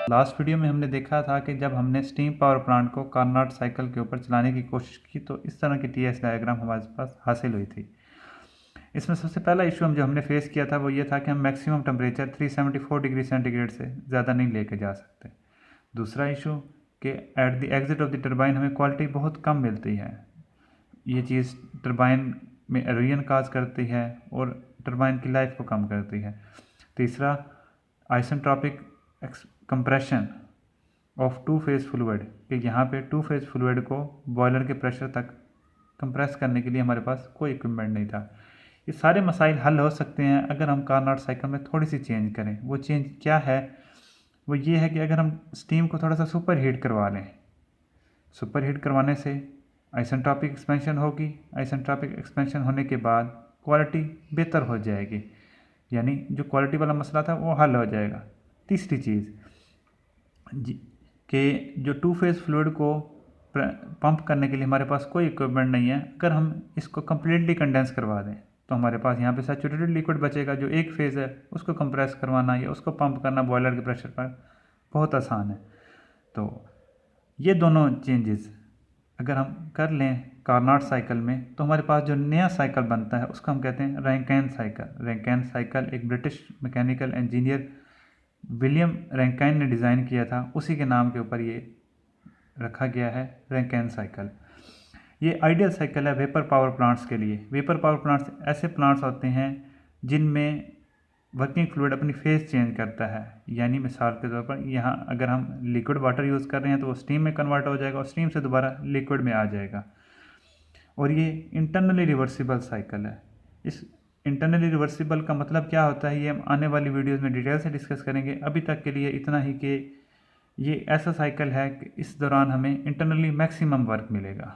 Last video में हमने देखा था कि जब हमने स्टीम पावर प्लांट को कार्नोट साइकिल के ऊपर चलाने की कोशिश की तो इस तरह की टीएस डायग्राम हमारे पास हासिल हुई थी। इसमें सबसे पहला इशू जो हमने फेस किया था वो ये था कि हम मैक्सिमम टेम्परेचर 374 डिग्री सेंटीग्रेड से ज़्यादा नहीं लेके जा सकते। दूसरा इशू कि at the exit of the turbine हमें क्वालिटी बहुत कम मिलती है। ये चीज़ टरबाइन में एरोजन काज करती है और टरबाइन की लाइफ को कम करती है। तीसरा, isentropic compression of two phase fluid कि यहाँ पे टू फेज फ्लूइड को बॉयलर के प्रेशर तक कंप्रेस करने के लिए हमारे पास कोई इक्विपमेंट नहीं था। ये सारे मसाइल हल हो सकते हैं अगर हम कार्नोट साइकिल में थोड़ी सी चेंज करें। वो चेंज क्या है? वो ये है कि अगर हम स्टीम को थोड़ा सा सुपर हीट करवा लें। सुपर हीट करवाने से आइसेंट्रोपिक एक्सपेंशन होगी। आइसेंट्रोपिक एक्सपेंशन होने के बाद क्वालिटी बेहतर हो जाएगी, यानी जो क्वालिटी वाला मसला था वो हल हो जाएगा। तीसरी चीज़ कि जो टू फेज़ फ्लूइड को पंप करने के लिए हमारे पास कोई इक्विपमेंट नहीं है। अगर हम इसको कम्प्लीटली कंडेंस करवा दें तो हमारे पास यहाँ पे सैचुरेटेड लिक्विड बचेगा। जो एक फेज़ है उसको कंप्रेस करवाना या उसको पंप करना बॉयलर के प्रेशर पर बहुत आसान है। तो ये दोनों चेंजेस अगर हम कर लें कार्नोट साइकिल में तो हमारे पास जो नया साइकिल बनता है उसको हम कहते हैं रैंकाइन साइकिल। रैंकाइन साइकिल एक British mechanical engineer William Rankine ने डिज़ाइन किया था, उसी के नाम के ऊपर ये रखा गया है रैंकाइन साइकिल। ये आइडियल साइकिल है वेपर पावर प्लांट्स के लिए। वेपर पावर प्लांट्स ऐसे प्लांट्स होते हैं जिनमें वर्किंग फ्लूइड अपनी फेज चेंज करता है, यानी मिसाल के तौर पर यहाँ अगर हम लिक्विड वाटर यूज़ कर रहे हैं तो वो स्टीम में कन्वर्ट हो जाएगा और स्टीम से दोबारा लिक्विड में आ जाएगा। और ये इंटरनली रिवर्सिबल साइकिल है। इस इंटरनली रिवर्सिबल का मतलब क्या होता है ये हम आने वाली वीडियोज़ में डिटेल से डिस्कस करेंगे। अभी तक के लिए इतना ही कि ये ऐसा साइकिल है कि इस दौरान हमें इंटरनली मैक्सिमम वर्क मिलेगा।